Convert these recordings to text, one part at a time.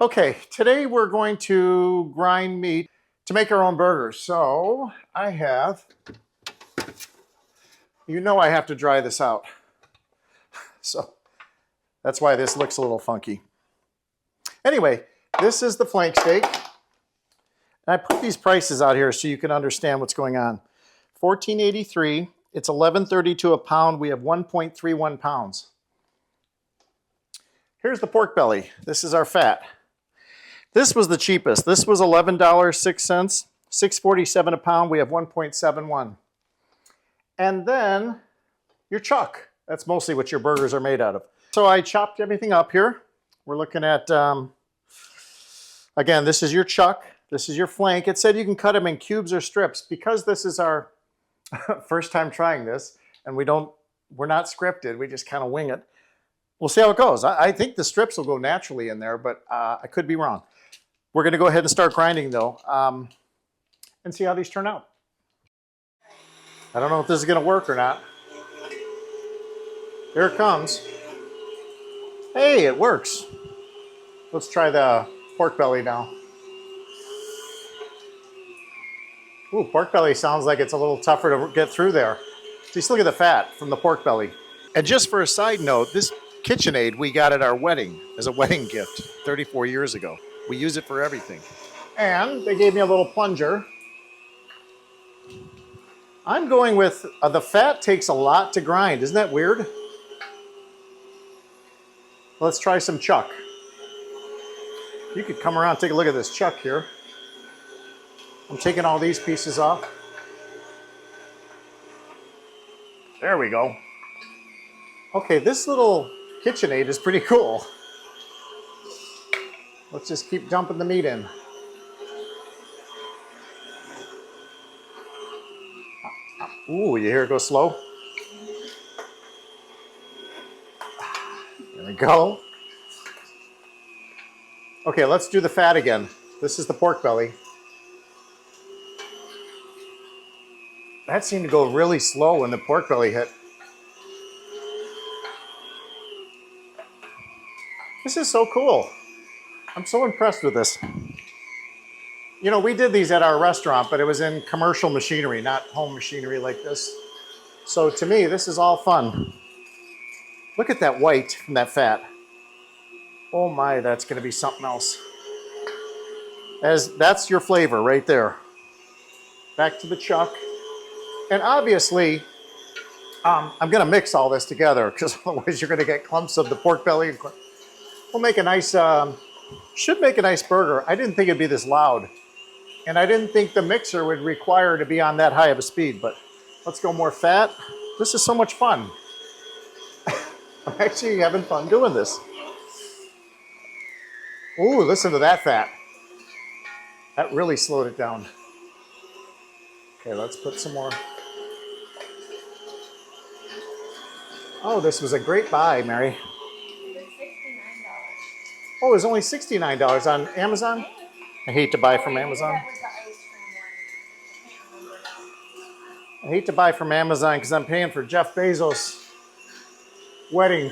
Okay, today we're going to grind meat to make our own burgers. So I have, I have to dry this out. So that's why this looks a little funky. Anyway, this is the flank steak. And I put these prices out here so you can understand what's going on. $14.83, it's $11.32 a pound. We have 1.31 pounds. Here's the pork belly. This is our fat. This was the cheapest. This was $11.06, $6.47 a pound. We have 1.71. And then your chuck. That's mostly what your burgers are made out of. So I chopped everything up here. We're looking at, again, this is your chuck. This is your flank. It said you can cut them in cubes or strips. Because this is our first time trying this, and we're not scripted. We just kind of wing it. We'll see how it goes. I think the strips will go naturally in there, but I could be wrong. We're going to go ahead and start grinding, though, and see how these turn out. I don't know if this is going to work or not. Here it comes. Hey, it works. Let's try the pork belly now. Ooh, pork belly sounds like it's a little tougher to get through there. Just look at the fat from the pork belly. And just for a side note, this KitchenAid we got at our wedding as a wedding gift 34 years ago. We use it for everything. And they gave me a little plunger. I'm going with, the fat takes a lot to grind. Isn't that weird? Let's try some chuck. You could come around and take a look at this chuck here. I'm taking all these pieces off. There we go. Okay, this little KitchenAid is pretty cool. Let's just keep dumping the meat in. Ooh, you hear it go slow? There we go. Okay, let's do the fat again. This is the pork belly. That seemed to go really slow when the pork belly hit. This is so cool. I'm so impressed with this. You know, we did these at our restaurant, but it was in commercial machinery, not home machinery like this. So to me, this is all fun. Look at that white from that fat. Oh my, that's gonna be something else. That's your flavor right there. Back to the chuck. And obviously, I'm gonna mix all this together because otherwise you're gonna get clumps of the pork belly. We'll make a nice, should make a nice burger. I didn't think it'd be this loud. And I didn't think the mixer would require to be on that high of a speed, but let's go more fat. This is so much fun. I'm actually having fun doing this. Ooh, listen to that fat. That really slowed it down. Okay, let's put some more. Oh, this was a great buy, Mary. Oh, it was only $69 on Amazon? I hate to buy from Amazon. I hate to buy from Amazon because I'm paying for Jeff Bezos' wedding.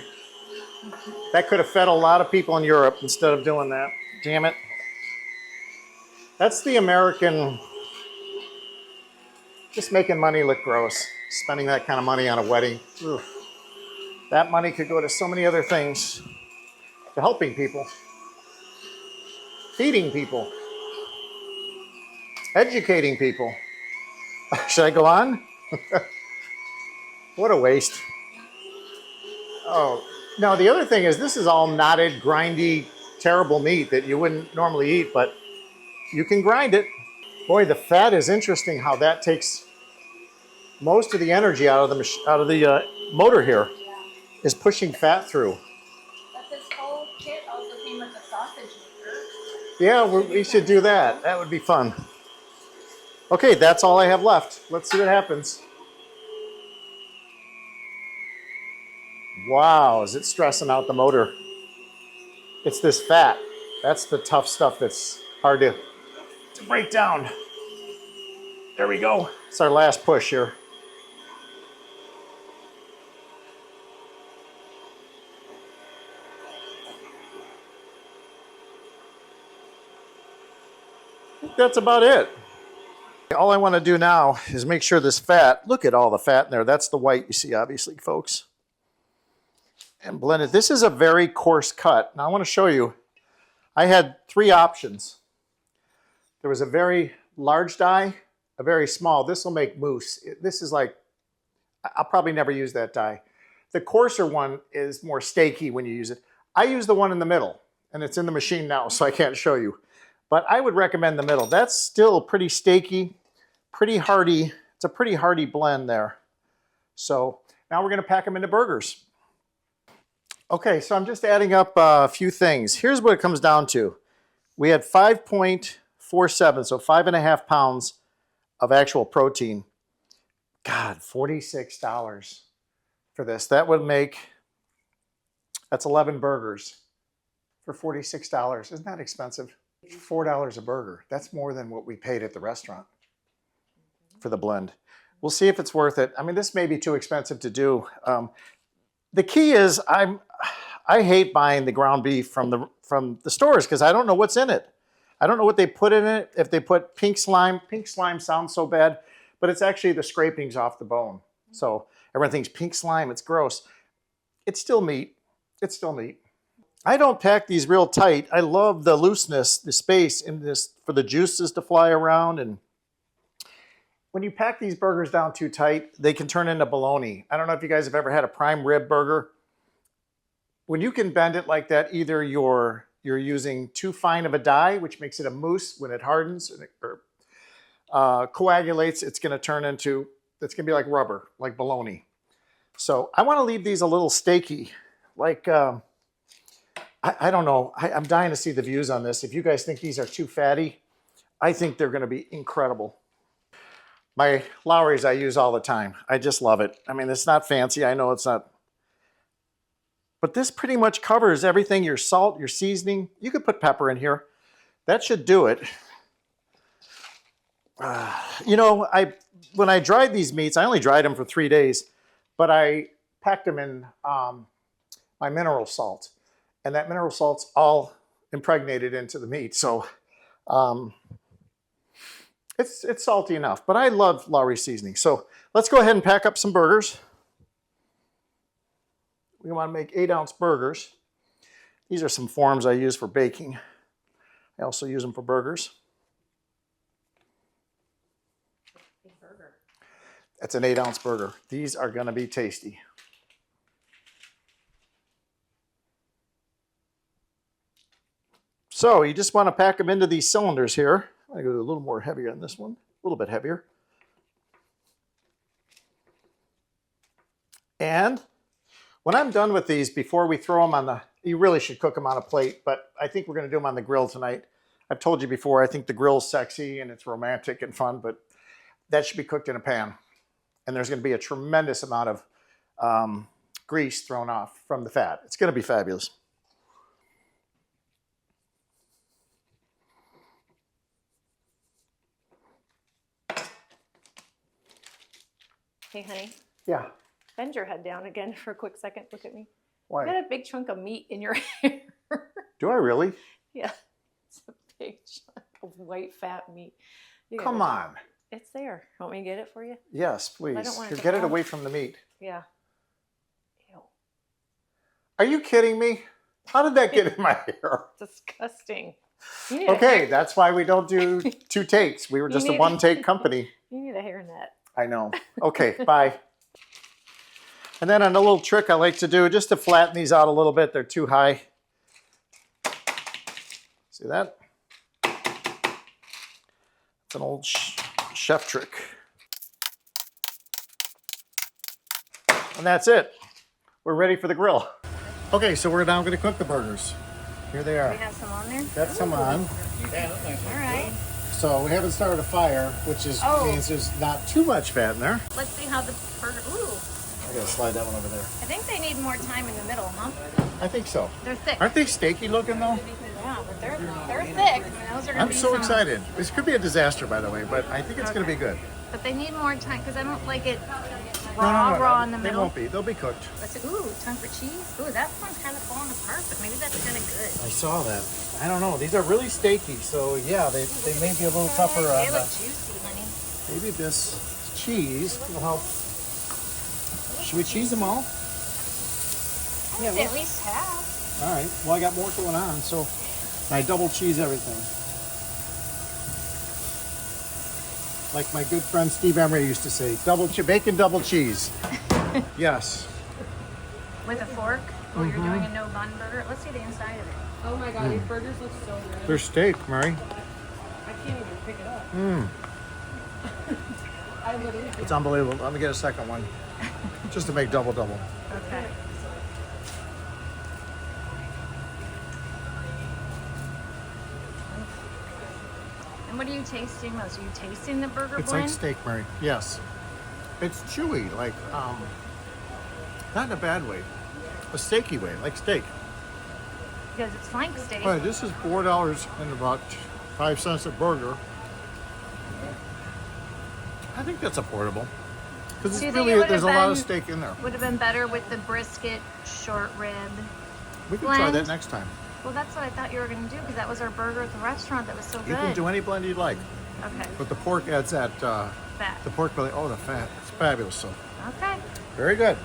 That could have fed a lot of people in Europe instead of doing that. Damn it. That's the American, just making money look gross. Spending that kind of money on a wedding. Ugh. That money could go to so many other things. To helping people. Feeding people. Educating people. Should I go on? What a waste. Oh, now the other thing is this is all knotted, grindy, terrible meat that you wouldn't normally eat, but you can grind it. Boy, the fat is interesting how that takes most of the energy out of the motor here. Is pushing fat through. But this whole kit also came with a sausage maker. Yeah, we should do that. That would be fun. Okay, that's all I have left. Let's see what happens. Wow, is it stressing out the motor? It's this fat. That's the tough stuff that's hard to break down. There we go. It's our last push here. That's about it. All I want to do now is make sure this fat, look at all the fat in there. That's the white you see, obviously, folks. And blend it. This is a very coarse cut. Now I want to show you, I had 3 options. There was a very large die, a very small. This will make mousse. This is like, I'll probably never use that die. The coarser one is more steaky when you use it. I use the one in the middle, and it's in the machine now, so I can't show you. But I would recommend the middle. That's still pretty steaky, pretty hearty. It's a pretty hearty blend there. So now we're going to pack them into burgers. Okay, so I'm just adding up a few things. Here's what it comes down to. We had 5.47, so 5.5 pounds of actual protein. God, $46 for this. That would make, that's 11 burgers for $46. Isn't that expensive? $4 a burger. That's more than what we paid at the restaurant for the blend. We'll see if it's worth it. I mean, this may be too expensive to do. The key is I hate buying the ground beef from the stores because I don't know what's in it. I don't know what they put in it. If they put pink slime sounds so bad, but it's actually the scrapings off the bone. So everyone thinks pink slime, it's gross. It's still meat. It's still meat. I don't pack these real tight. I love the looseness, the space in this for the juices to fly around. And when you pack these burgers down too tight, they can turn into bologna. I don't know if you guys have ever had a prime rib burger. When you can bend it like that, either you're using too fine of a die, which makes it a mousse when it hardens or coagulates, it's going to turn into, it's going to be like rubber, like bologna. So I want to leave these a little steaky, like, I don't know. I'm dying to see the views on this. If you guys think these are too fatty, I think they're going to be incredible. My Lowry's I use all the time. I just love it. I mean, it's not fancy. I know it's not. But this pretty much covers everything. Your salt, your seasoning. You could put pepper in here. That should do it. You know, when I dried these meats, I only dried them for 3 days, but I packed them in my mineral salt. And that mineral salt's all impregnated into the meat. So it's salty enough. But I love Lowry seasoning. So let's go ahead and pack up some burgers. We want to make 8-ounce burgers. These are some forms I use for baking. I also use them for burgers. That's an 8-ounce burger. These are going to be tasty. So you just want to pack them into these cylinders here. I go a little more heavier on this one, a little bit heavier. And when I'm done with these, before we throw them on the, you really should cook them on a plate, but I think we're going to do them on the grill tonight. I've told you before, I think the grill's sexy and it's romantic and fun, but that should be cooked in a pan. And there's going to be a tremendous amount of grease thrown off from the fat. It's going to be fabulous. Hey, honey. Yeah. Bend your head down again for a quick second. Look at me. Why? You got a big chunk of meat in your hair. Do I really? Yeah. It's a big chunk of white fat meat. Come on. It's there. Want me to get it for you? Yes, please. I don't want to Get it away from the meat. Yeah. Ew. Are you kidding me? How did that get in my hair? Disgusting. You need Okay, that's why we don't do 2 takes. We were just a 1-take company. You need a hairnet. I know. Okay, bye. And then a little trick I like to do, just to flatten these out a little bit. They're too high. See that? It's an old chef trick. And that's it. We're ready for the grill. Okay, so we're now going to cook the burgers. Here they are. We have some on there? That's some on. All right. So we haven't started a fire, which means there's not too much fat in there. Let's see how the burger, ooh. I gotta slide that one over there. I think they need more time in the middle, huh? I think so. They're thick. Aren't they steaky looking though? Yeah, but they're thick. Those are gonna I'm be so some- excited. This could be a disaster, by the way, but I think it's gonna be good. But they need more time because I don't like it No, raw in the They middle. won't be. They'll be cooked. Ooh, time for cheese. Ooh, that one's kind of falling apart, but maybe that's kind of good. I saw that. I don't know. These are really steaky, so yeah, they may be a little tougher They on look the, juicy, honey. maybe this cheese will help. Should we cheese them all? Yeah, at least half. All right. Well, I got more going on, so I double cheese everything. Like my good friend Steve Emery used to say, bacon double cheese. Yes. With a fork, or you're doing a no bun burger. Let's see the inside of it. Oh my god, these burgers look so good. They're steak, Mary. I can't even pick it up. I literally It's unbelievable. Let me get a second one, just to make double. Okay. And what are you tasting most? Are you tasting the burger It's blend? like steak, Mary. Yes. It's chewy, like not in a bad way, a steaky way, like steak. Because it's flank steak. All right, this is $4 and about 5 cents a burger. I think that's affordable. Because Do you it's think really, it would've there's a lot of been- steak in there. Would have been better with the brisket short rib. We can try blend. that next time. Well, that's what I thought you were going to do because that was our burger at the restaurant that was so good. You can do any blend you like. Okay. But the pork adds that, Fat. the pork belly, oh, the fat. It's fabulous. So, Okay. very good.